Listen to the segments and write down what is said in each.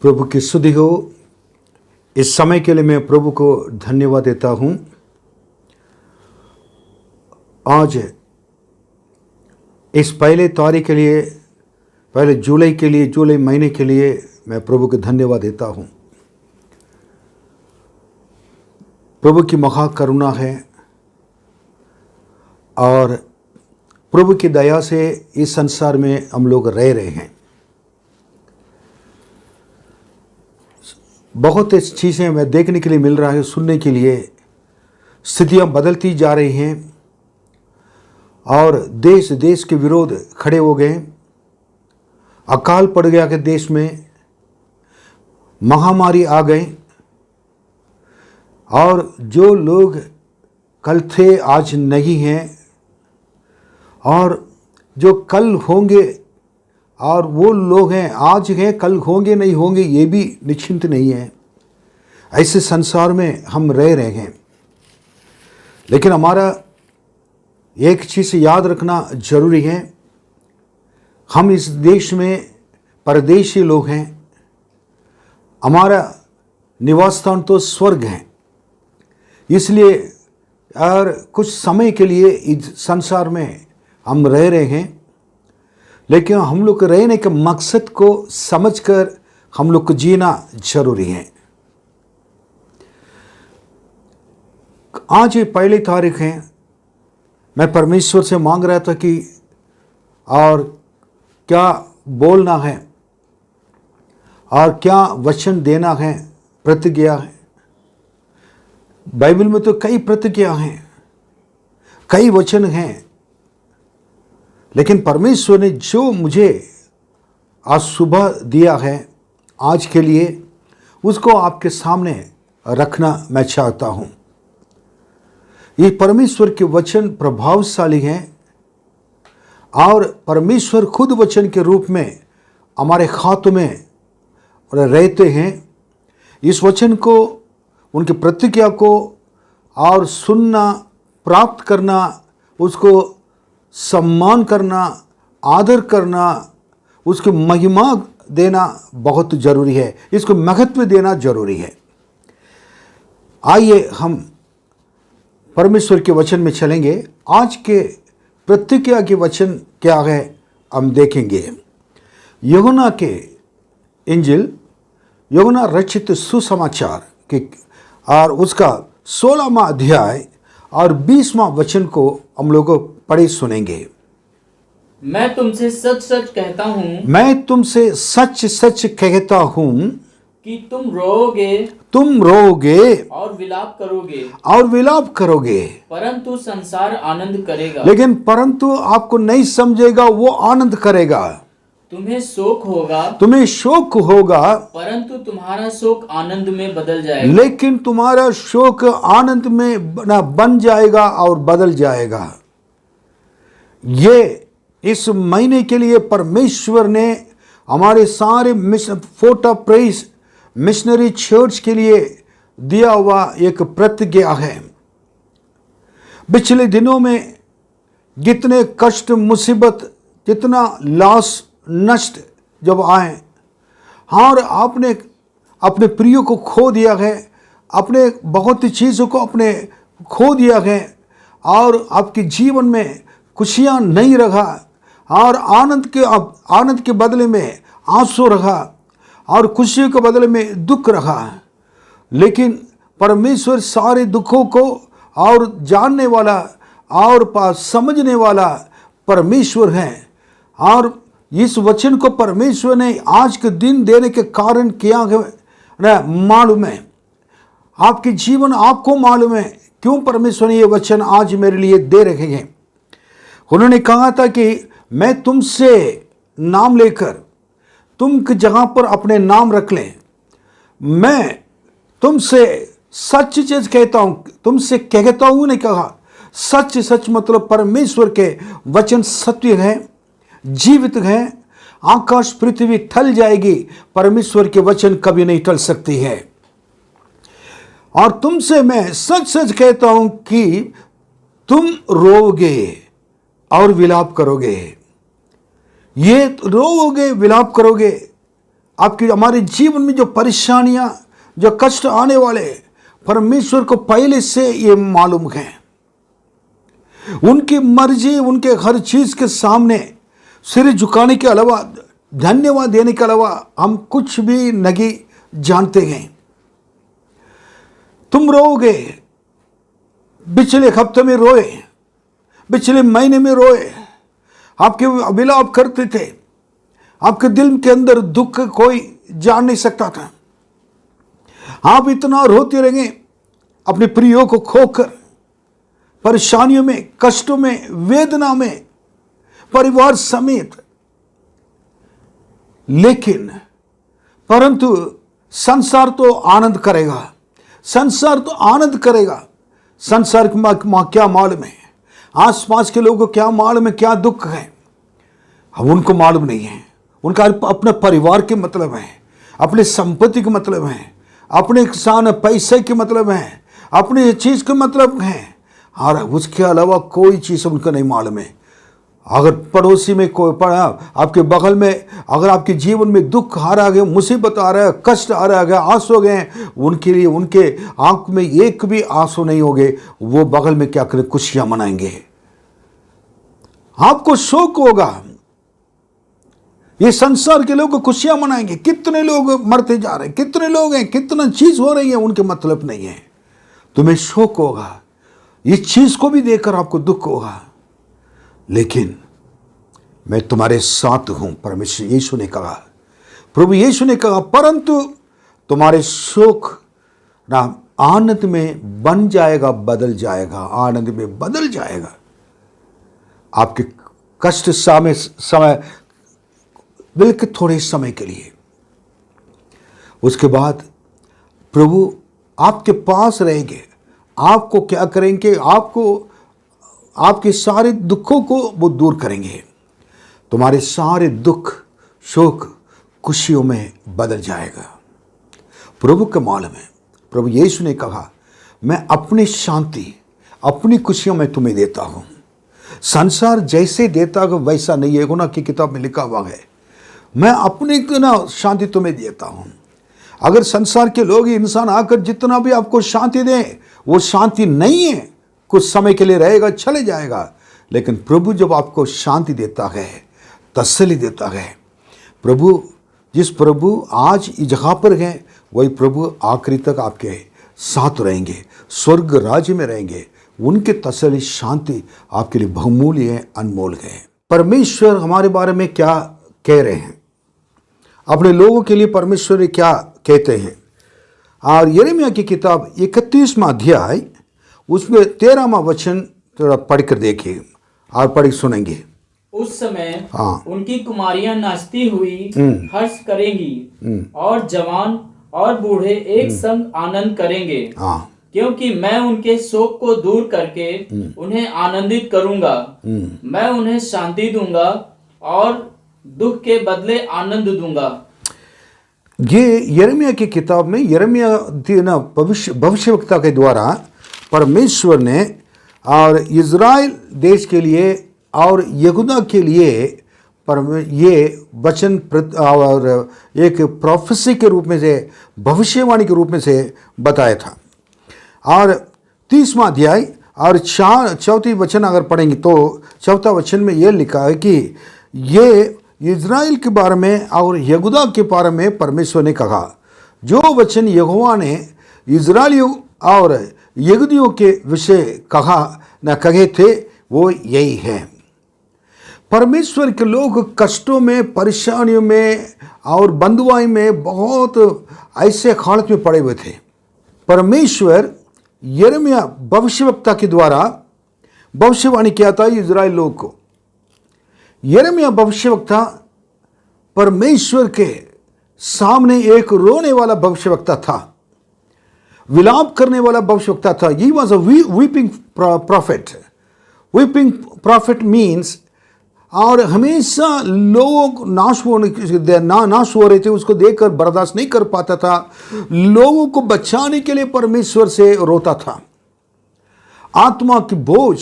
प्रभु की स्तुति हो। इस समय के लिए मैं प्रभु को धन्यवाद देता हूँ। आज इस पहले तारीख के लिए, पहले जुलाई के लिए, जुलाई महीने के लिए मैं प्रभु को धन्यवाद देता हूँ। प्रभु की महा करुणा है और प्रभु की दया से इस संसार में हम लोग रह रहे हैं। बहुत चीज़ें हमें देखने के लिए मिल रहा है, सुनने के लिए। स्थितियाँ बदलती जा रही हैं और देश देश के विरोध खड़े हो गए। अकाल पड़ गया कि देश में महामारी आ गई और जो लोग कल थे आज नहीं हैं और जो कल होंगे और वो लोग हैं आज हैं, कल होंगे नहीं होंगे ये भी निश्चिंत नहीं है। ऐसे संसार में हम रह रहे हैं। लेकिन हमारा एक चीज़ याद रखना जरूरी है, हम इस देश में परदेशी लोग हैं। हमारा निवास स्थान तो स्वर्ग है। इसलिए और कुछ समय के लिए इस संसार में हम रह रहे हैं, लेकिन हम लोग रहने के मकसद को समझकर हम लोग को जीना जरूरी है। आज ये पहली तारीख है। मैं परमेश्वर से मांग रहा था कि और क्या बोलना है और क्या वचन देना है, प्रतिज्ञा है। बाइबल में तो कई प्रतिज्ञा हैं, कई वचन हैं, लेकिन परमेश्वर ने जो मुझे आज सुबह दिया है आज के लिए, उसको आपके सामने रखना मैं चाहता हूँ। ये परमेश्वर के वचन प्रभावशाली हैं और परमेश्वर खुद वचन के रूप में हमारे हाथों में रहते हैं। इस वचन को, उनकी प्रतिज्ञा को और सुनना, प्राप्त करना, उसको सम्मान करना, आदर करना, उसको महिमा देना बहुत ज़रूरी है। इसको महत्व देना जरूरी है। आइए हम परमेश्वर के वचन में चलेंगे। आज के प्रतिज्ञा के वचन क्या है हम देखेंगे। यूहन्ना के इंजिल, यूहन्ना रचित सुसमाचार के और उसका 16वां अध्याय और 20वां वचन को हम लोग पढ़े सुनेंगे। मैं तुमसे सच सच कहता हूँ, मैं तुमसे सच सच कहता हूँ कि तुम रोओगे और विलाप करोगे, परंतु संसार आनंद करेगा। लेकिन परंतु आपको नहीं समझेगा, वो आनंद करेगा। तुम्हें शोक होगा, परंतु तुम्हारा शोक आनंद में बदल जाएगा। लेकिन तुम्हारा शोक आनंद में बन जाएगा और बदल जाएगा। ये इस महीने के लिए परमेश्वर ने हमारे सारे fort of praise missionary church के लिए दिया हुआ एक प्रतिज्ञा है। पिछले दिनों में जितने कष्ट, मुसीबत, कितना लॉस, नष्ट जब आए और आपने अपने प्रियो को खो दिया है, अपने बहुत सी चीज़ों को अपने खो दिया है और आपके जीवन में खुशियाँ नहीं रहा और आनंद के बदले में आंसू रहा और खुशियों के बदले में दुख रहा। लेकिन परमेश्वर सारे दुखों को और जानने वाला और समझने वाला परमेश्वर है। और इस वचन को परमेश्वर ने आज के दिन देने के कारण किया है, मालूम है। आपके जीवन आपको मालूम है क्यों परमेश्वर ने ये वचन आज मेरे लिए दे रखे हैं। उन्होंने कहा था कि मैं तुमसे नाम लेकर तुम की जगह पर अपने नाम रख लें। मैं तुमसे सच सच कहता हूं, तुमसे कहता हूं नहीं कहा। सच सच मतलब परमेश्वर के वचन सत्य है, जीवित है। आकाश पृथ्वी टल जाएगी, परमेश्वर के वचन कभी नहीं टल सकती है। और तुमसे मैं सच सच कहता हूं कि तुम रोओगे और विलाप करोगे। ये रोओगे, विलाप करोगे। आपकी हमारे जीवन में जो परेशानियां, जो कष्ट आने वाले, परमेश्वर को पहले से ये मालूम है। उनकी मर्जी, उनके हर चीज के सामने सिर झुकाने के अलावा, धन्यवाद देने के अलावा हम कुछ भी नहीं जानते हैं। तुम रोओगे, पिछले हफ्ते में रोए, पिछले महीने में रोए, आपके विलाप करते थे। आपके दिल के अंदर दुख कोई जान नहीं सकता था। आप इतना रोते रहेंगे अपने प्रियों को खोकर, परेशानियों में, कष्टों में, वेदना में, परिवार समेत। लेकिन परंतु संसार तो आनंद करेगा, संसार तो आनंद करेगा। संसार को क्या मालूम है, आसपास के लोगों को क्या मालूम है, क्या दुख है, अब उनको मालूम नहीं है। उनका अपने परिवार के मतलब है, अपने संपत्ति के मतलब है, अपने किसान पैसे के मतलब है, अपने चीज के मतलब है, और उसके अलावा कोई चीज उनको नहीं मालूम है। अगर पड़ोसी में कोई पड़ा, आपके बगल में अगर आपके जीवन में दुख आ रहा है, मुसीबत आ रहा है, कष्ट आ रहा है, आंसू हो गए, उनके लिए उनके आंख में एक भी आंसू नहीं होंगे। वो बगल में क्या करें, खुशियां मनाएंगे। आपको शोक होगा, ये संसार के लोग खुशियां मनाएंगे। कितने लोग मरते जा रहे हैं, कितने लोग हैं, कितना चीज हो रही है, उनके मतलब नहीं है। तुम्हें शोक होगा, इस चीज को भी देखकर आपको दुख होगा। लेकिन मैं तुम्हारे साथ हूं, परमेश्वर यीशु ने कहा, प्रभु यीशु ने कहा, परंतु तुम्हारे शोक ना आनंद में बन जाएगा, बदल जाएगा, आनंद में बदल जाएगा। आपके कष्ट समय बिल्कुल थोड़े समय के लिए, उसके बाद प्रभु आपके पास रहेंगे। आपको क्या करेंगे, आपको आपके सारे दुखों को वो दूर करेंगे। तुम्हारे सारे दुख, शोक खुशियों में बदल जाएगा। प्रभु का मालूम है, प्रभु यीशु ने कहा, मैं अपनी शांति, अपनी खुशियों में तुम्हें देता हूं। संसार जैसे देता है वैसा नहीं है। गुना की किताब में लिखा हुआ है, मैं अपनी शांति तुम्हें देता हूं। अगर संसार के लोग, इंसान आकर जितना भी आपको शांति दें, वो शांति नहीं है। कुछ समय के लिए रहेगा, चले जाएगा। लेकिन प्रभु जब आपको शांति देता है, तसल्ली देता है, प्रभु जिस प्रभु आज इस जगह पर हैं, वही प्रभु आखिरी तक आपके साथ रहेंगे, स्वर्ग राज्य में रहेंगे। उनके तसल्ली, शांति आपके लिए बहुमूल्य है, अनमोल है। परमेश्वर हमारे बारे में क्या कह रहे हैं, अपने लोगों के लिए परमेश्वर ने क्या कहते हैं। और यिर्मयाह की किताब 31वां अध्याय, उसमें 13वां वचन थोड़ा पढ़कर देखिए और पढ़ सुनेंगे। उस समय उनकी कुमारियां नाचती हुई हर्ष करेंगी, और जवान और बूढ़े एक संग आनंद करेंगे, क्योंकि मैं उनके शोक को दूर करके उन्हें आनंदित करूंगा। मैं उन्हें शांति दूंगा और दुख के बदले आनंद दूंगा। ये यिर्मयाह की किताब में यिर्मयाह भविष्यवक्ता के द्वारा परमेश्वर ने और इज़राइल देश के लिए और यहूदा के लिए ये वचन और एक प्रोफेसी के रूप में से, भविष्यवाणी के रूप में से बताया था। और 30वां अध्याय और 4 वचन अगर पढ़ेंगे तो 4 वचन में ये लिखा है कि ये इज़राइल के बारे में और यहूदा के बारे में परमेश्वर ने कहा, जो वचन यहोवा ने इज़राइलियों और यहूदियों के विषय कहे थे, वो यही है। परमेश्वर के लोग कष्टों में, परेशानियों में और बंधुआई में बहुत ऐसे हालत में पड़े हुए थे। परमेश्वर यिर्मयाह भविष्यवक्ता के द्वारा भविष्यवाणी किया था इजराइल लोग को। यिर्मयाह भविष्यवक्ता परमेश्वर के सामने एक रोने वाला भविष्यवक्ता था, विलाप करने वाला भविष्यवक्ता था। He was a weeping profit. Weeping profit means, और हमेशा लोग नाश हो रहे थे, उसको देखकर बर्दाश्त नहीं कर पाता था। लोगों को बचाने के लिए परमेश्वर से रोता था। आत्मा की बोझ,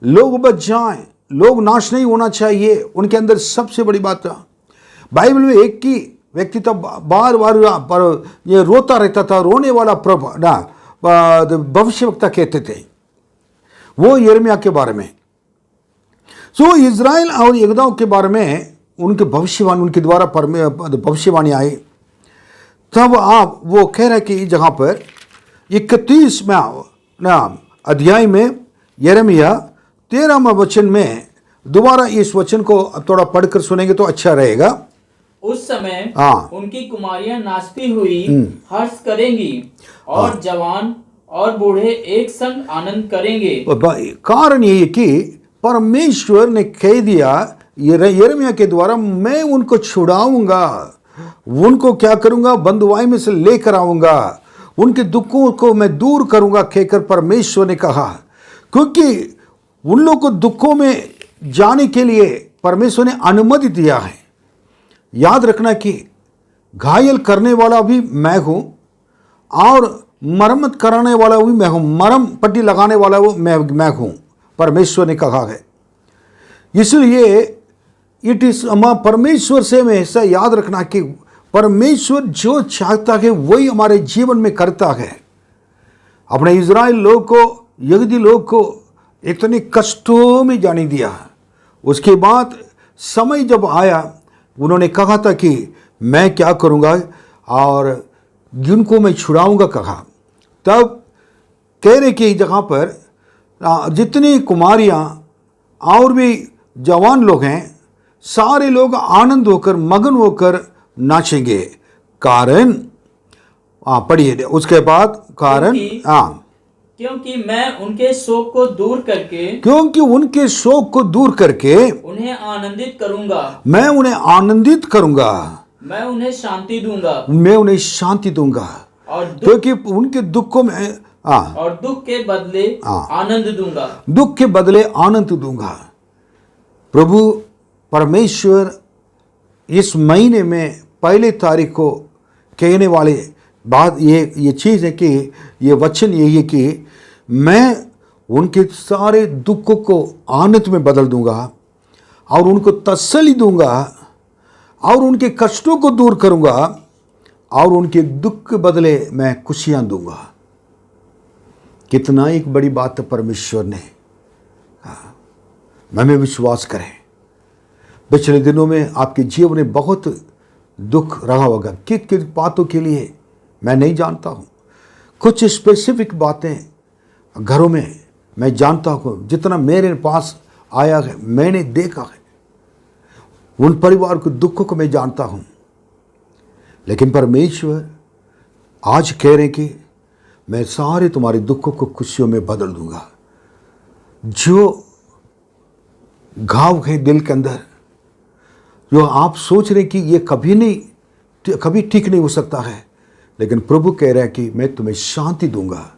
लोग बच जाएं, लोग नाश नहीं होना चाहिए, उनके अंदर सबसे बड़ी बात था। बाइबल में एक ही व्यक्ति था, बार बार पर ये रोता रहता था, रोने वाला भविष्यवक्ता कहते थे, वो यिर्मयाह के बारे में। सो इज़राइल और यहूदा के बारे में उनके भविष्यवाणी, उनके द्वारा भविष्यवाणी आई। तब आप वो कह रहे कि जहाँ पर 31वें अध्याय में यिर्मयाह 13वें वचन में, दोबारा इस वचन को थोड़ा पढ़कर सुनेंगे तो अच्छा रहेगा। उस समय उनकी कुमारियां नाचती हुई हर्ष करेंगी और जवान और बूढ़े एक संग आनंद करेंगे। कारण ये कि परमेश्वर ने कह दिया यिर्मयाह के द्वारा, मैं उनको छुड़ाऊंगा, उनको क्या करूंगा, बंधुआई में से लेकर आऊंगा, उनके दुखों को मैं दूर करूंगा, कहकर परमेश्वर ने कहा। क्योंकि उन लोगों को दुखों में जाने के लिए परमेश्वर ने अनुमति दिया है। याद रखना कि घायल करने वाला भी मैं हूं और मरम्मत कराने वाला भी मैं हूं, मरम पट्टी लगाने वाला वो मैं हूं, परमेश्वर ने कहा है। इसलिए इट इज परमेश्वर से हमें ऐसा याद रखना कि परमेश्वर जो चाहता है वही हमारे जीवन में करता है। अपने इज़राइल लोग को, यहूदी लोग को इतने कष्टों में जाने दिया। उसके बाद समय जब आया, उन्होंने कहा था कि मैं क्या करूँगा और जिनको मैं छुड़ाऊँगा कहा। तब कह रहे कि जगह पर जितनी कुमारियाँ और भी जवान लोग हैं, सारे लोग आनंद होकर, मगन होकर नाचेंगे। कारण पढ़िए उसके बाद, कारण क्योंकि मैं उनके शोक को दूर करके, क्योंकि उनके शोक को दूर करके उन्हें आनंदित करूंगा, मैं उन्हें आनंदित करूंगा, मैं उन्हें शांति दूंगा, मैं उन्हें शांति दूंगा, और क्योंकि उनके दुखों में और दुख के बदले आनंद दूंगा, दुख के बदले आनंद दूंगा। प्रभु परमेश्वर इस महीने में पहले तारीख को कहने वाले बात ये चीज़ है कि ये वचन यही है कि मैं उनके सारे दुखों को आनंद में बदल दूंगा और उनको तसल्ली दूंगा और उनके कष्टों को दूर करूंगा और उनके दुख के बदले मैं खुशियां दूंगा। कितना एक बड़ी बात परमेश्वर ने, हमें विश्वास करें। पिछले दिनों में आपके जीवन में बहुत दुख रहा होगा, किस बातों के लिए मैं नहीं जानता हूँ। कुछ स्पेसिफिक बातें घरों में मैं जानता हूँ, जितना मेरे पास आया है, मैंने देखा है, उन परिवार के दुखों को मैं जानता हूँ। लेकिन परमेश्वर आज कह रहे कि मैं सारे तुम्हारे दुखों को खुशियों में बदल दूंगा। जो घाव है दिल के अंदर, जो आप सोच रहे कि ये कभी ठीक नहीं हो सकता है, लेकिन प्रभु कह रहा है कि मैं तुम्हें शांति दूंगा,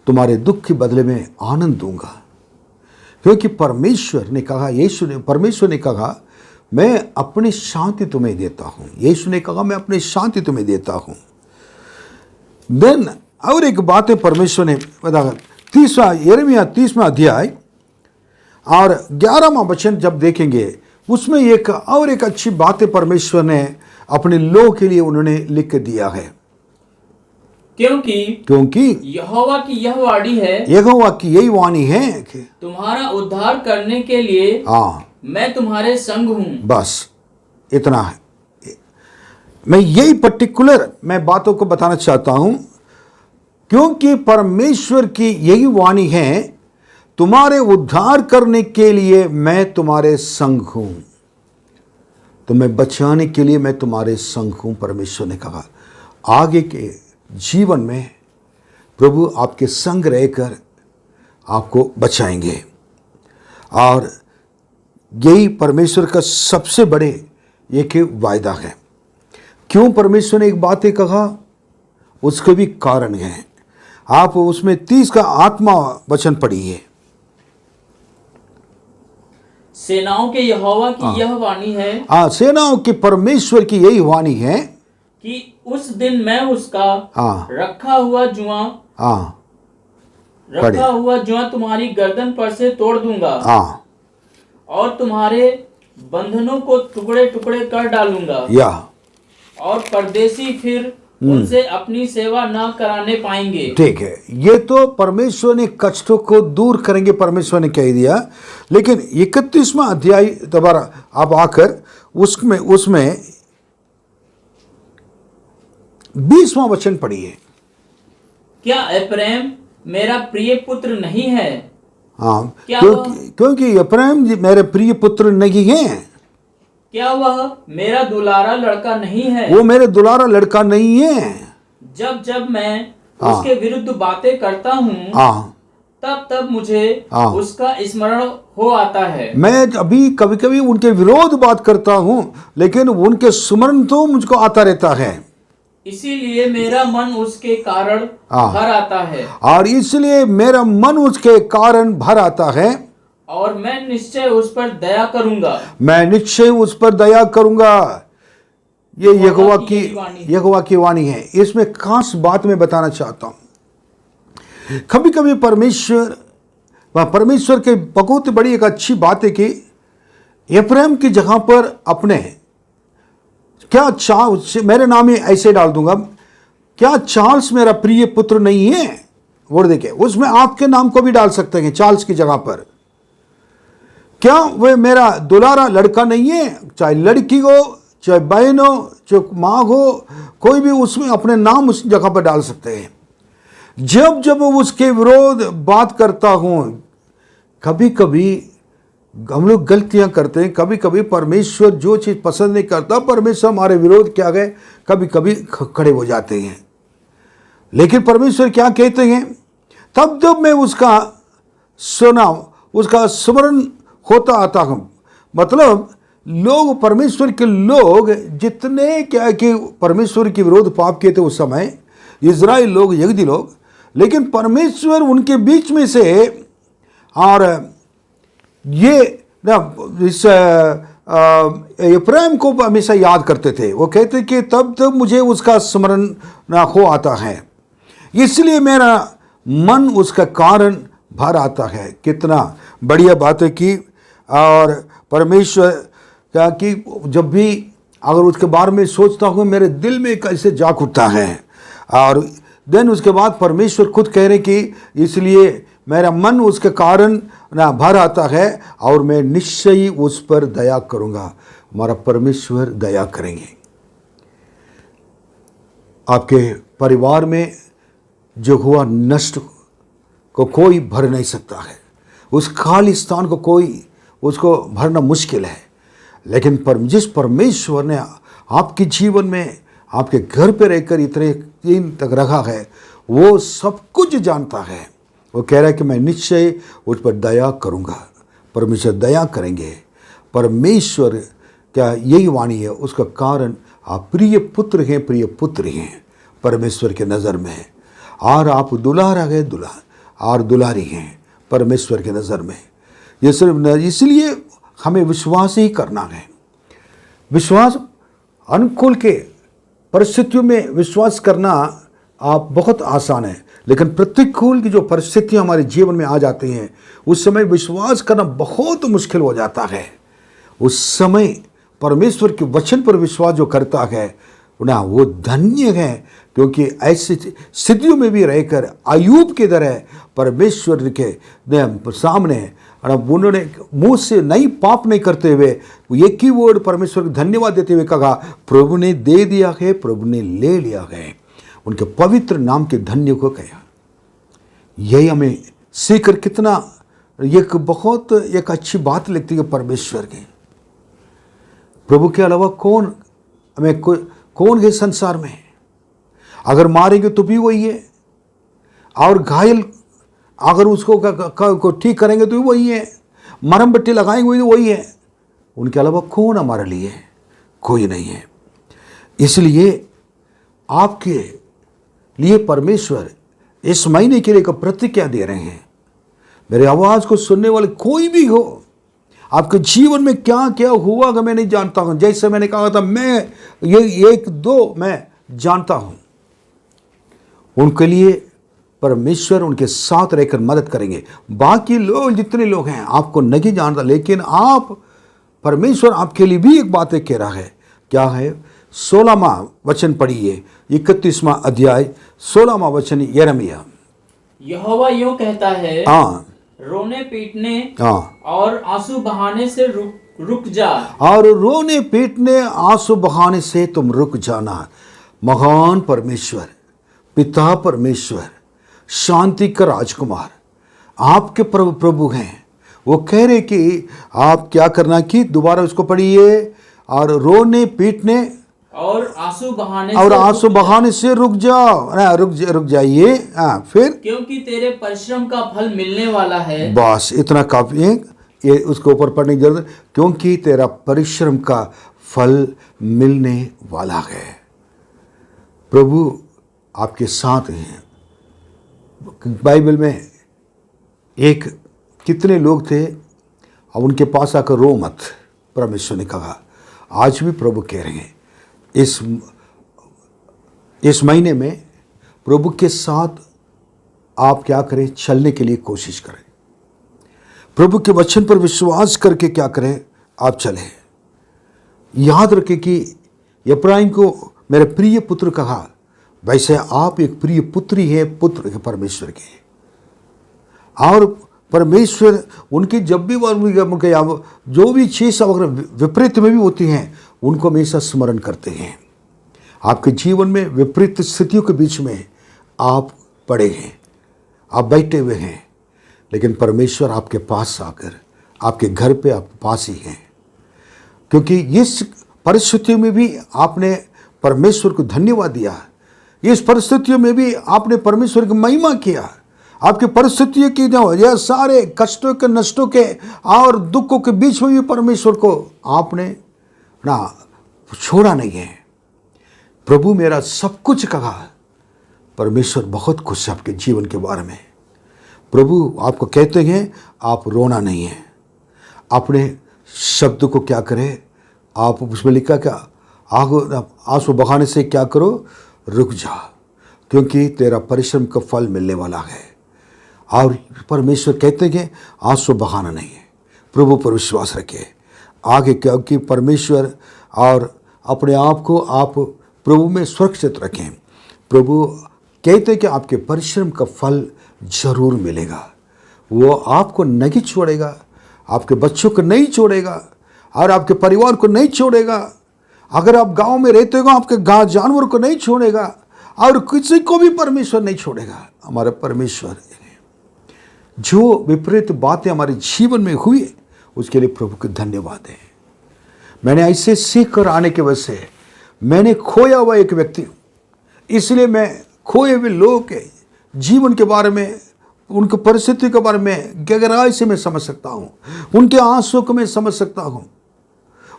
तुम्हारे दुख के बदले में आनंद दूंगा। क्योंकि परमेश्वर ने कहा, परमेश्वर ने कहा मैं अपनी शांति तुम्हें देता हूं। यीशु ने कहा मैं अपनी शांति तुम्हें देता हूं। देन और एक बात है परमेश्वर ने बताया, यिर्मयाह 30वां अध्याय और 11वां वचन जब देखेंगे, उसमें एक अच्छी बात है परमेश्वर ने अपने लोग के लिए उन्होंने लिख के दिया है। क्योंकि यहोवा की यह वाणी है, यहोवा की यही वाणी है कि तुम्हारा उद्धार करने के लिए मैं तुम्हारे संग हूं। बस इतना है। मैं यही पर्टिकुलर मैं बातों को बताना चाहता हूं, क्योंकि परमेश्वर की यही वाणी है, तुम्हारे उद्धार करने के लिए मैं तुम्हारे संग हूं, तुम्हें बचाने के लिए मैं तुम्हारे संग हूं। परमेश्वर ने कहा आगे के जीवन में प्रभु आपके संग रहकर आपको बचाएंगे। और यही परमेश्वर का सबसे बड़े एक वायदा है। क्यों परमेश्वर ने एक बात कहा, उसके भी कारण है। आप उसमें 30 का आत्मा वचन पढ़िए। सेनाओं के यहोवा की यह वाणी है, सेनाओं के परमेश्वर की यही वाणी है कि उस दिन मैं उसका रखा हुआ जुआ तुम्हारी गर्दन पर से तोड़ दूंगा और तुम्हारे बंधनों को टुकड़े टुकड़े कर डालूंगा और परदेसी फिर उनसे अपनी सेवा न कराने पाएंगे। ठीक है, ये तो परमेश्वर ने कष्टों को दूर करेंगे, परमेश्वर ने कह दिया। लेकिन 31वां अध्याय दोबारा आप आकर उसमें 20वां वचन पढ़िए। क्या एप्रैम मेरा प्रिय पुत्र नहीं है? क्योंकि एप्रैम मेरे प्रिय पुत्र नहीं है। क्या वह मेरा दुलारा लड़का नहीं है? वो मेरे दुलारा लड़का नहीं है। जब जब मैं उसके विरुद्ध बातें करता हूँ तब तब मुझे उसका स्मरण हो आता है। मैं अभी कभी कभी उनके विरोध बात करता हूँ, लेकिन उनके स्मरण तो मुझको आता रहता है। इसीलिए मेरा मन उसके कारण भर आता है, और इसलिए मेरा मन उसके कारण भर आता है, और मैं निश्चय उस पर दया करूंगा। मैं निश्चय उस पर दया करूंगा। ये यहोवा की वाणी है। इसमें खास बात मैं बताना चाहता हूं। कभी कभी परमेश्वर के बहुत बड़ी एक अच्छी बात है कि एप्रैम की जगह पर अपने क्या चार्ल्स, मेरे नाम ही ऐसे डाल दूंगा, क्या चार्ल्स मेरा प्रिय पुत्र नहीं है? वो देखिए, उसमें आपके नाम को भी डाल सकते हैं चार्ल्स की जगह पर। क्या वह मेरा दुलारा लड़का नहीं है? चाहे लड़की हो, चाहे बहन हो, चाहे माँ हो, कोई भी उसमें अपने नाम उस जगह पर डाल सकते हैं। जब जब उसके विरोध बात करता हूं, कभी कभी हम लोग गलतियां करते हैं। कभी कभी परमेश्वर जो चीज़ पसंद नहीं करता, परमेश्वर हमारे विरोध क्या गए कभी कभी खड़े हो जाते हैं। लेकिन परमेश्वर क्या कहते हैं, तब जब मैं उसका सुना, उसका स्मरण होता आता हूं। मतलब लोग, परमेश्वर के लोग जितने क्या कि परमेश्वर के विरोध पाप किए थे उस समय, इजराइल लोग, यहूदी लोग, लेकिन परमेश्वर उनके बीच में से, और ये इस एप्रैम को हमेशा याद करते थे। वो कहते कि तब तब मुझे उसका स्मरण हो आता है, इसलिए मेरा मन उसका कारण भर आता है। कितना बढ़िया बात है कि, और परमेश्वर क्या कि जब भी अगर उसके बारे में सोचता हूँ, मेरे दिल में कैसे जाग उठता है। और देन उसके बाद परमेश्वर खुद कह रहे कि इसलिए मेरा मन उसके कारण ना भर आता है और मैं निश्चय ही उस पर दया करूँगा। हमारा परमेश्वर दया करेंगे। आपके परिवार में जो हुआ नष्ट को कोई भर नहीं सकता है, उस खाली स्थान को कोई उसको भरना मुश्किल है। लेकिन जिस परमेश्वर ने आपके जीवन में, आपके घर पे रहकर इतने दिन तक रखा है, वो सब कुछ जानता है। वो कह रहा है कि मैं निश्चय उस पर दया करूँगा। परमेश्वर दया करेंगे। परमेश्वर क्या यही वाणी है, उसका कारण आप प्रिय पुत्र हैं, प्रिय पुत्र हैं परमेश्वर के नज़र में। और आप दुलारा है, और दुलारी हैं परमेश्वर के नज़र में। ये सिर्फ इसलिए हमें विश्वास ही करना है। विश्वास, अनुकूल के परिस्थितियों में विश्वास करना आप बहुत आसान है, लेकिन प्रतिकूल की जो परिस्थितियां हमारे जीवन में आ जाती हैं, उस समय विश्वास करना बहुत मुश्किल हो जाता है। उस समय परमेश्वर के वचन पर विश्वास जो करता है ना, वो धन्य है, क्योंकि ऐसी स्थितियों में भी रहकर अय्यूब की तरह परमेश्वर के सामने उन्होंने मुंह से नहीं, पाप नहीं करते हुए एक ही वर्ड परमेश्वर को धन्यवाद देते हुए कहा, प्रभु ने दे दिया है, प्रभु ने ले लिया है। उनके पवित्र नाम के धन्य को कहा। यही हमें सीखकर कितना एक अच्छी बात लगती है परमेश्वर की। प्रभु के अलावा कौन है संसार में? अगर मारेंगे तो भी वही है, और घायल अगर उसको को ठीक करेंगे तो वही है, मरहम पट्टी लगाएंगे तो वही है। उनके अलावा कौन हमारे लिए? कोई नहीं है। इसलिए आपके लिए परमेश्वर इस महीने के लिए एक प्रतिज्ञा दे रहे हैं। मेरे आवाज़ को सुनने वाले कोई भी हो, आपके जीवन में क्या क्या हुआ अगर मैं नहीं जानता हूं, जैसे मैंने कहा था मैं ये 1-2 मैं जानता हूं, उनके लिए परमेश्वर उनके साथ रहकर मदद करेंगे। बाकी लोग जितने लोग हैं आपको नहीं जानता, लेकिन आप परमेश्वर आपके लिए भी एक बात कह रहा है। क्या है? 16वां वचन पढ़िए, 31वां अध्याय 16वां वचन यिर्मयाह। यहोवा यूं कहता है, हाँ, रोने पीटने हाँ, और आंसू बहाने से रुक जा। और रोने पीटने आंसू बहाने से तुम रुक जाना। महान परमेश्वर, पिता परमेश्वर, शांति का राजकुमार, आपके प्रभु हैं। वो कह रहे कि आप क्या करना कि दोबारा उसको पढ़िए, और रोने पीटने और आंसू बहाने से रुक जाओ, रुक जाइए। फिर क्योंकि तेरे परिश्रम का फल मिलने वाला है। बस इतना काफी है, ये उसके ऊपर पढ़ने की जरूरत। क्योंकि तेरा परिश्रम का फल मिलने वाला है। प्रभु आपके साथ हैं। बाइबल में एक कितने लोग थे, अब उनके पास आकर रो मत, परमेश्वर ने कहा। आज भी प्रभु कह रहे हैं इस महीने में प्रभु के साथ आप क्या करें? चलने के लिए कोशिश करें। प्रभु के वचन पर विश्वास करके क्या करें? आप चलें। याद रखें कि इब्राहिम को मेरे प्रिय पुत्र कहा, वैसे आप एक प्रिय पुत्री है, पुत्र है परमेश्वर के। और परमेश्वर उनकी जब भी उनके जो भी चीज़ अगर विपरीत में भी होती हैं, उनको हमेशा स्मरण करते हैं। आपके जीवन में विपरीत स्थितियों के बीच में आप पड़े हैं, आप बैठे हुए हैं, लेकिन परमेश्वर आपके पास आकर आपके घर पे आपके पास ही हैं। क्योंकि इस परिस्थितियों में भी आपने परमेश्वर को धन्यवाद दिया, इस परिस्थितियों में भी आपने परमेश्वर की महिमा किया। आपकी परिस्थितियों की जो यह सारे कष्टों के, नष्टों के और दुखों के बीच में भी परमेश्वर को आपने ना छोड़ा नहीं है। प्रभु मेरा सब कुछ कहा। परमेश्वर बहुत खुश है आपके जीवन के बारे में। प्रभु आपको कहते हैं आप रोना नहीं है। अपने शब्द को क्या करें? आप उसमें लिखा क्या? आंसू बहाने से क्या करो? रुक जा, क्योंकि तेरा परिश्रम का फल मिलने वाला है। और परमेश्वर कहते हैं आंसू बहाना नहीं है। प्रभु पर विश्वास रखिए आगे, क्योंकि परमेश्वर और अपने आप को आप प्रभु में सुरक्षित रखें। प्रभु कहते हैं कि आपके परिश्रम का फल जरूर मिलेगा। वो आपको नहीं छोड़ेगा, आपके बच्चों को नहीं छोड़ेगा और आपके परिवार को नहीं छोड़ेगा। अगर आप गांव में रहते हो, आपके गांव जानवर को नहीं छोड़ेगा और किसी को भी परमेश्वर नहीं छोड़ेगा। हमारा परमेश्वर जो विपरीत बातें हमारे जीवन में हुई उसके लिए प्रभु को धन्यवाद है। मैंने ऐसे सीख कर आने की वजह से मैंने खोया हुआ एक व्यक्ति हूँ, इसलिए मैं खोए हुए लोगों के जीवन के बारे में, उनकी परिस्थिति के बारे में गहराई से मैं समझ सकता हूँ। उनके आंसू को मैं समझ सकता हूँ,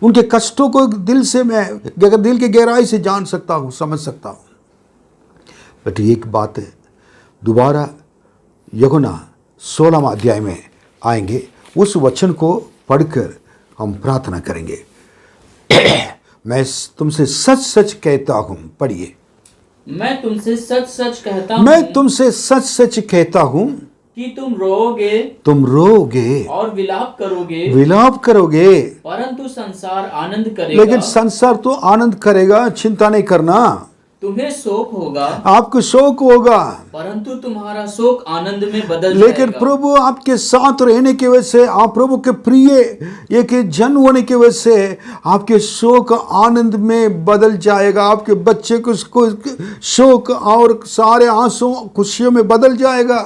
उनके कष्टों को दिल से मैं दिल की गहराई से जान सकता हूँ, समझ सकता हूँ। बट एक बात है, दोबारा यूहन्ना 16वां अध्याय में आएंगे, उस वचन को पढ़कर हम प्रार्थना करेंगे। मैं तुमसे सच सच कहता हूँ, पढ़िए। मैं तुमसे सच सच कहता हूँ, मैं तुमसे सच सच कहता हूँ कि तुम रोओगे और विलाप करोगे, परंतु संसार आनंद करेगा। लेकिन संसार तो आनंद करेगा, चिंता नहीं करना। तुम्हें शोक होगा, आपको शोक होगा, परंतु तुम्हारा शोक आनंद में बदल लेकिन जाएगा। प्रभु आपके साथ रहने की वजह से, आप प्रभु के प्रिय एक जन होने की वजह से आपके शोक आनंद में बदल जाएगा। आपके बच्चे को शोक और सारे आंसू खुशियों में बदल जाएगा।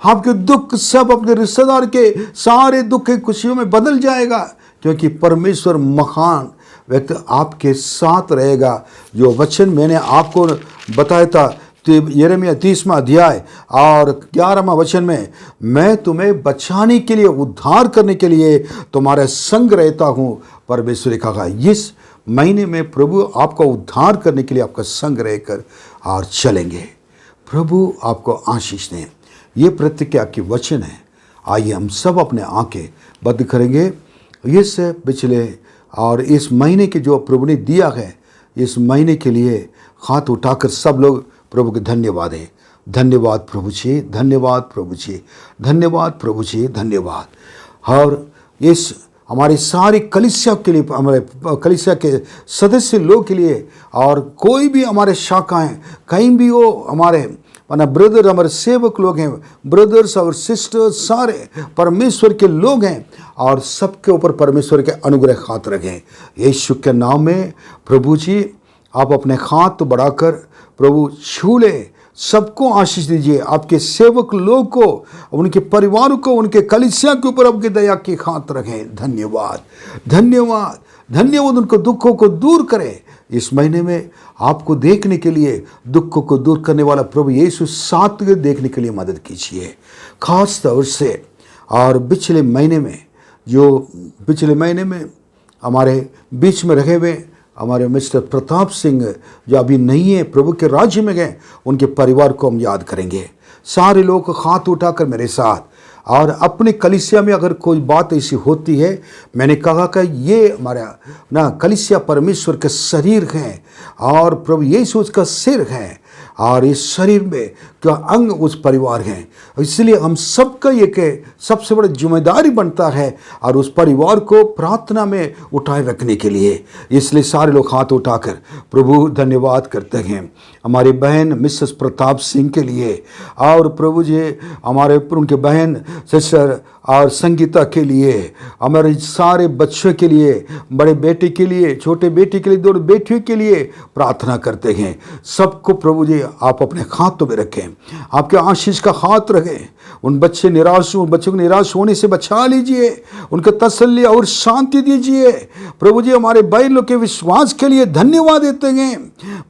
आपके दुख सब अपने रिश्तेदार के सारे दुख खुशियों में बदल जाएगा, क्योंकि परमेश्वर महान व्यक्ति आपके साथ रहेगा। जो वचन मैंने आपको बताया था, यिर्मयाह 30वां अध्याय और 11वां वचन में, मैं तुम्हें बचाने के लिए, उद्धार करने के लिए तुम्हारे संग रहता हूँ। परमेश्वर ने कहा इस महीने में प्रभु आपका उद्धार करने के लिए आपका संग रहकर और चलेंगे। प्रभु आपको आशीष दें। ये प्रतिज्ञा की वचन है। आइए हम सब अपने आंखें बंद करेंगे। इस पिछले और इस महीने के जो प्रभु ने दिया है, इस महीने के लिए हाथ उठाकर सब लोग प्रभु के धन्यवाद है। धन्यवाद प्रभु जी, धन्यवाद प्रभु जी, धन्यवाद प्रभु जी, धन्यवाद। और इस हमारी सारी कलीसिया के लिए, हमारे कलीसिया के सदस्य लोग के लिए, और कोई भी हमारे शाखाएं कहीं भी हो, हमारे ब्रदर, हमारे सेवक लोग हैं, ब्रदर्स और सिस्टर्स, सारे परमेश्वर के लोग हैं, और सबके ऊपर परमेश्वर के अनुग्रह हाथ रखें यीशु के नाम में। प्रभु जी आप अपने हाथ बढ़ाकर प्रभु छू ले, सबको आशीष दीजिए। आपके सेवक लोग को, उनके परिवार को, उनके कलीसिया के ऊपर आपकी दया की हाथ रखें। धन्यवाद, धन्यवाद, धन्यवाद। उनको दुखों को दूर करें। इस महीने में आपको देखने के लिए, दुखों को दूर करने वाला प्रभु यीशु साथ देखने के लिए मदद कीजिए, खास तौर से। और पिछले महीने में हमारे बीच में रहे हुए हमारे मिस्टर प्रताप सिंह जो अभी नहीं है, प्रभु के राज्य में गए, उनके परिवार को हम याद करेंगे। सारे लोग हाथ उठाकर मेरे साथ, और अपने कलीसिया में अगर कोई बात ऐसी होती है, मैंने कहा कि ये हमारा कलीसिया परमेश्वर के शरीर हैं, और प्रभु यीशु उसका सिर है, और इस शरीर में क्या अंग उस परिवार हैं। इसलिए हम सबका एक सबसे बड़ा जिम्मेदारी बनता है, और उस परिवार को प्रार्थना में उठाए रखने के लिए। इसलिए सारे लोग हाथ उठाकर प्रभु धन्यवाद करते हैं हमारी बहन मिसेस प्रताप सिंह के लिए, और प्रभु जी हमारे उनके बहन सिस्टर और संगीता के लिए, हमारे सारे बच्चों के लिए, बड़े बेटे के लिए, छोटे बेटे के लिए, दो बेटियों के लिए प्रार्थना करते हैं। सबको प्रभु जी आप अपने हाथों में रखें, आपके आशीष का हाथ रखें। उन बच्चों को निराश होने से बचा लीजिए, उनको तसल्ली और शांति दीजिए। प्रभु जी हमारे भाई लोग के विश्वास के लिए धन्यवाद देते हैं।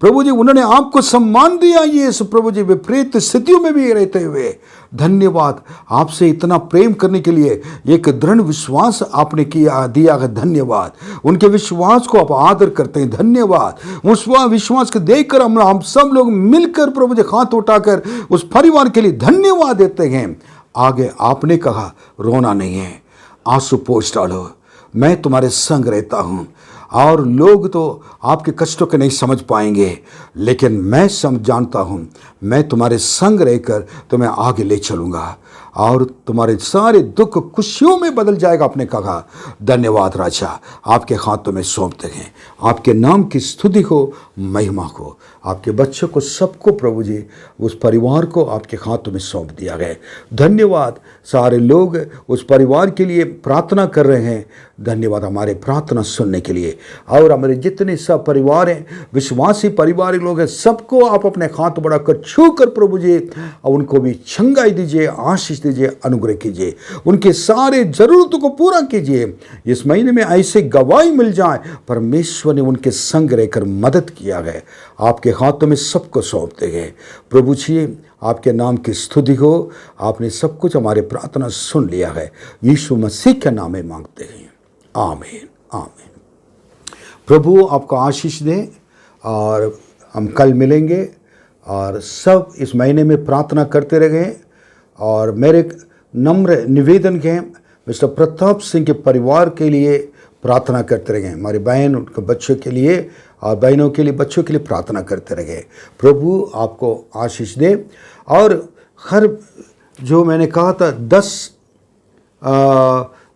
प्रभु जी उन्होंने आपको सम्मान दिया, ये प्रभु जी विपरीत स्थितियों में भी रहते हुए धन्यवाद। आपसे इतना प्रेम करने के लिए एक दृढ़ विश्वास आपने दिया है, धन्यवाद। उनके विश्वास को आप आदर करते हैं, धन्यवाद। उस विश्वास को देखकर हम सब लोग मिलकर प्रभु जी हाथ उठाकर उस परिवार के लिए धन्यवाद देते हैं। आगे आपने कहा रोना नहीं है, आंसू पोंछ डालो, मैं तुम्हारे संग रहता हूं। और लोग तो आपके कष्टों के नहीं समझ पाएंगे, लेकिन मैं जानता हूं, मैं तुम्हारे संग रहकर तुम्हें आगे ले चलूंगा, और तुम्हारे सारे दुख खुशियों में बदल जाएगा। आपने कहा धन्यवाद राजा, आपके हाथों में सौंपते हैं। आपके नाम की स्तुति हो, महिमा हो। आपके बच्चों को, सबको प्रभु जी उस परिवार को आपके हाथों में सौंप दिया गया। धन्यवाद। सारे लोग उस परिवार के लिए प्रार्थना कर रहे हैं, धन्यवाद हमारे प्रार्थना सुनने के लिए। और हमारे जितने सब परिवार हैं, विश्वासी परिवार लोग हैं, सबको आप अपने हाथ बढ़ाकर छू कर प्रभु जी उनको भी चंगाई दीजिए, आशीष दीजिए, अनुग्रह कीजिए, उनके सारे जरूरतों को पूरा कीजिए। इस महीने में ऐसे गवाही मिल जाए, परमेश्वर ने उनके संग रहकर मदद किया है। आपके हाथों में सबको सौंपते गए। प्रभु जी आपके नाम की स्तुति हो। आपने सब कुछ हमारे प्रार्थना सुन लिया है, यीशु मसीह के नाम में मांगते हैं, आमीन, आमीन। प्रभु आपको आशीष दें, और हम कल मिलेंगे, और सब इस महीने में प्रार्थना करते रहें। और मेरे नम्र निवेदन है, मिस्टर प्रताप सिंह के परिवार के लिए प्रार्थना करते रहें। हमारी बहन, उनके बच्चों के लिए, और बहनों के लिए, बच्चों के लिए प्रार्थना करते रहें। प्रभु आपको आशीष दे। और हर जो मैंने कहा था 10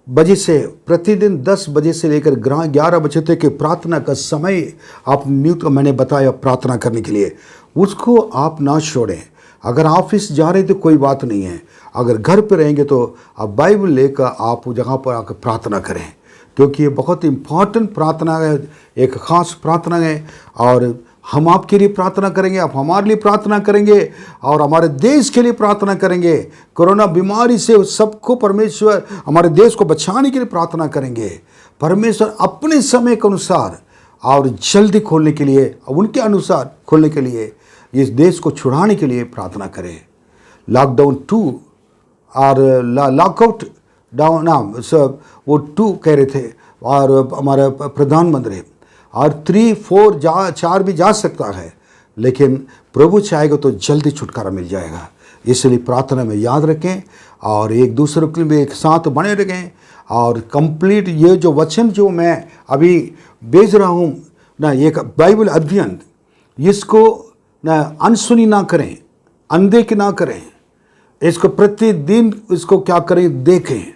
बजे से, प्रतिदिन 10 बजे से लेकर 11 बजे तक के प्रार्थना का समय आप नियुक्त, मैंने बताया प्रार्थना करने के लिए, उसको आप ना छोड़ें। अगर ऑफिस जा रहे तो कोई बात नहीं है, अगर घर पे रहेंगे तो आप बाइबल लेकर आप जगह पर आकर प्रार्थना करें, क्योंकि ये बहुत इम्पॉर्टेंट प्रार्थना है, एक ख़ास प्रार्थना है। और हम आपके लिए प्रार्थना करेंगे, आप हमारे लिए प्रार्थना करेंगे, और हमारे देश के लिए प्रार्थना करेंगे। कोरोना बीमारी से सबको परमेश्वर हमारे देश को बचाने के लिए प्रार्थना करेंगे। परमेश्वर अपने समय के अनुसार और जल्दी खोलने के लिए, उनके अनुसार खोलने के लिए इस देश को छुड़ाने के लिए प्रार्थना करें। लॉकडाउन 2 और लॉकआउट डाउन वो 2 कह रहे थे, और हमारे प्रधानमंत्री, और 3, 4 4 भी जा सकता है, लेकिन प्रभु चाहेगा तो जल्दी छुटकारा मिल जाएगा। इसलिए प्रार्थना में याद रखें और एक दूसरे के लिए एक साथ बने रहें। और कंप्लीट ये जो वचन जो मैं अभी भेज रहा हूँ ना, एक बाइबल अध्ययन, इसको ना अनसुनी ना करें, अनदेखी ना करें, इसको प्रतिदिन इसको क्या करें, देखें।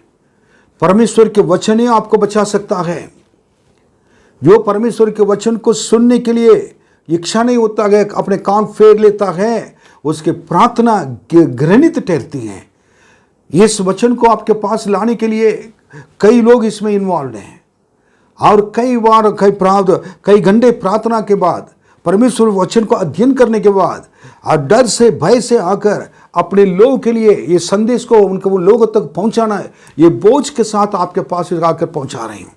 परमेश्वर के वचन ही आपको बचा सकता है। जो परमेश्वर के वचन को सुनने के लिए इच्छा नहीं होता है, अपने कान फेर लेता है, उसकी प्रार्थना घृणित ठहरती है। इस वचन को आपके पास लाने के लिए कई लोग इसमें इन्वॉल्व हैं, और कई बार कई घंटे प्रार्थना के बाद, परमेश्वर वचन को अध्ययन करने के बाद, और डर से भय से आकर अपने लोगों के लिए ये संदेश को उनको वो लोगों तक पहुंचाना है, ये बोझ के साथ आपके पास आकर पहुंचा रहे हैं।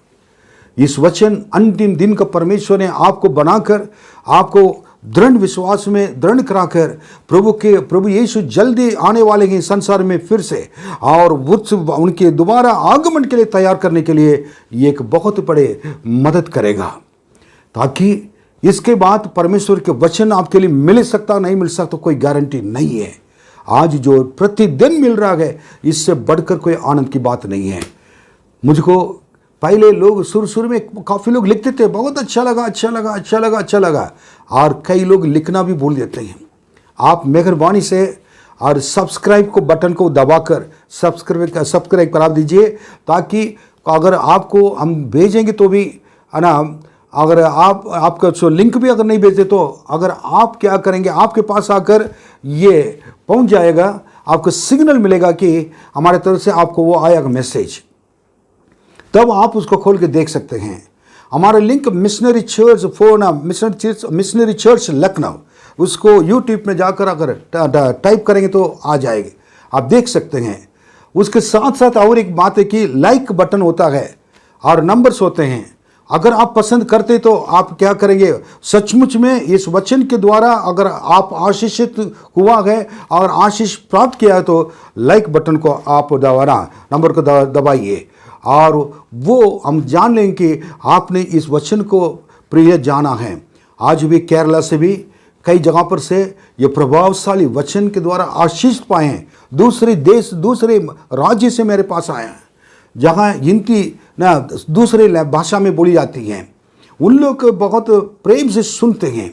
इस वचन अंतिम दिन का परमेश्वर ने आपको बनाकर, आपको दृढ़ विश्वास में दृढ़ कराकर, प्रभु यीशु जल्दी आने वाले हैं संसार में फिर से, और उनके दोबारा आगमन के लिए तैयार करने के लिए ये एक बहुत बड़े मदद करेगा, ताकि इसके बाद परमेश्वर के वचन आपके लिए मिल सकता नहीं मिल सकता कोई गारंटी नहीं है। आज जो प्रतिदिन मिल रहा है, इससे बढ़कर कोई आनंद की बात नहीं है। मुझको पहले लोग शुरू में काफ़ी लोग लिखते थे, बहुत अच्छा लगा अच्छा लगा अच्छा लगा अच्छा लगा, और कई लोग लिखना भी भूल देते हैं। आप मेहरबानी से और सब्सक्राइब को बटन को दबाकर सब्सक्राइब करा दीजिए, ताकि अगर आपको हम भेजेंगे तो भी है ना, अगर आपका जो लिंक भी अगर नहीं भेजते तो अगर आप क्या करेंगे, आपके पास आकर ये पहुंच जाएगा, आपको सिग्नल मिलेगा कि हमारे तरफ से आपको वो आएगा मैसेज, तब आप उसको खोल के देख सकते हैं। हमारा लिंक मिशनरी चर्च लखनऊ, उसको यूट्यूब में जाकर अगर टाइप करेंगे तो आ जाएगी, आप देख सकते हैं। उसके साथ साथ और एक बात है कि लाइक बटन होता है और नंबर्स होते हैं। अगर आप पसंद करते तो आप क्या करेंगे, सचमुच में इस वचन के द्वारा अगर आप आशीषित हुआ है और आशीष प्राप्त किया है तो लाइक बटन को आप नंबर को दबाइए, और वो हम जान लेंगे कि आपने इस वचन को प्रिय जाना है। आज भी केरला से भी कई जगह पर से ये प्रभावशाली वचन के द्वारा आशीष पाए हैं। दूसरे देश, दूसरे राज्य से मेरे पास आए हैं, जहाँ हिंदी ना दूसरे भाषा में बोली जाती हैं, उन लोग बहुत प्रेम से सुनते हैं।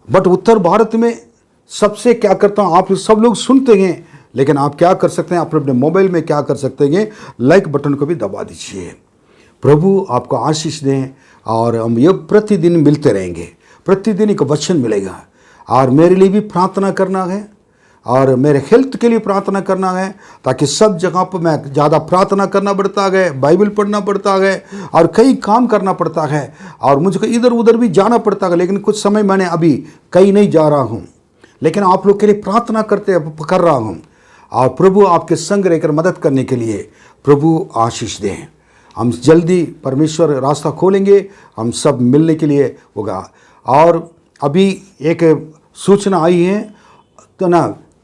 बट उत्तर भारत में सबसे क्या करता हूँ, आप सब लोग सुनते हैं, लेकिन आप क्या कर सकते हैं, आप अपने मोबाइल में क्या कर सकते हैं, लाइक बटन को भी दबा दीजिए। प्रभु आपको आशीष दें, और हम ये प्रतिदिन मिलते रहेंगे, प्रतिदिन एक वचन मिलेगा। और मेरे लिए भी प्रार्थना करना है, और मेरे हेल्थ के लिए प्रार्थना करना है, ताकि सब जगह पर मैं ज़्यादा प्रार्थना करना पड़ता है, बाइबल पढ़ना पड़ता है, और कई काम करना पड़ता है, और मुझको इधर उधर भी जाना पड़ता है। लेकिन कुछ समय मैंने अभी कहीं नहीं जा रहा हूँ, लेकिन आप लोग के लिए प्रार्थना कर रहा हूँ, और प्रभु आपके संग रहकर मदद करने के लिए प्रभु आशीष दें। हम जल्दी परमेश्वर रास्ता खोलेंगे, हम सब मिलने के लिए होगा। और अभी एक सूचना आई है तो ना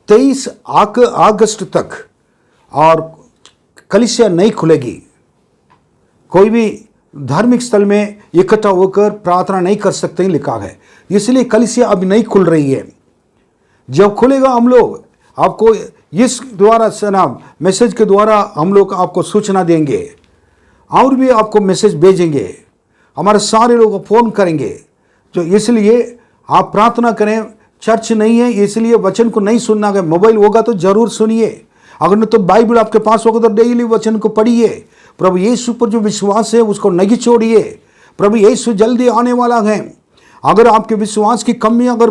23 अगस्त तक और कलीसिया नहीं खुलेगी। कोई भी धार्मिक स्थल में इकट्ठा होकर प्रार्थना नहीं कर सकते लिखा है, इसलिए कलीसिया अभी नहीं खुल रही है। जब खुलेगा हम लोग आपको इस द्वारा ना मैसेज के द्वारा हम लोग आपको सूचना देंगे, और भी आपको मैसेज भेजेंगे, हमारे सारे लोग फ़ोन करेंगे। तो इसलिए आप प्रार्थना करें। चर्च नहीं है इसलिए वचन को नहीं सुनना है, मोबाइल होगा तो जरूर सुनिए, अगर नहीं तो बाइबल आपके पास होगा तो डेली वचन को पढ़िए। प्रभु यीशु पर जो विश्वास है उसको नहीं छोड़िए, प्रभु यीशु जल्दी आने वाला है। अगर आपके विश्वास की कमी, अगर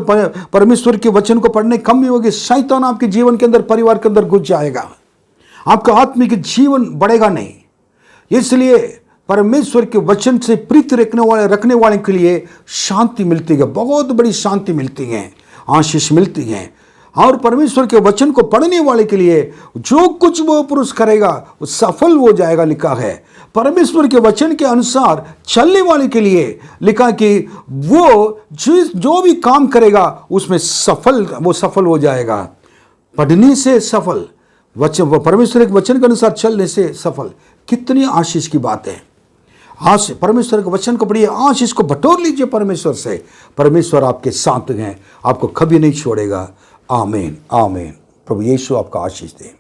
परमेश्वर के वचन को पढ़ने कमी होगी, शैतान आपके जीवन के अंदर, परिवार के अंदर घुस जाएगा, आपका आत्मिक जीवन बढ़ेगा नहीं। इसलिए परमेश्वर के वचन से प्रीति रखने वाले के लिए शांति मिलती है, बहुत बड़ी शांति मिलती है, आशीष मिलती है। और परमेश्वर के वचन को पढ़ने वाले के लिए जो कुछ वो पुरुष करेगा वो सफल हो जाएगा लिखा है। परमेश्वर के वचन के अनुसार चलने वाले के लिए लिखा कि वो जो भी काम करेगा उसमें वो सफल हो जाएगा। पढ़ने से सफल, वचन परमेश्वर के वचन के अनुसार चलने से सफल। कितनी आशीष की बात है। आज से परमेश्वर के वचन को पढ़िए, आज इसको बटोर लीजिए परमेश्वर से। परमेश्वर आपके साथ हैं, आपको कभी नहीं छोड़ेगा। आमीन आमीन। प्रभु यीशु आपका आशीष दे।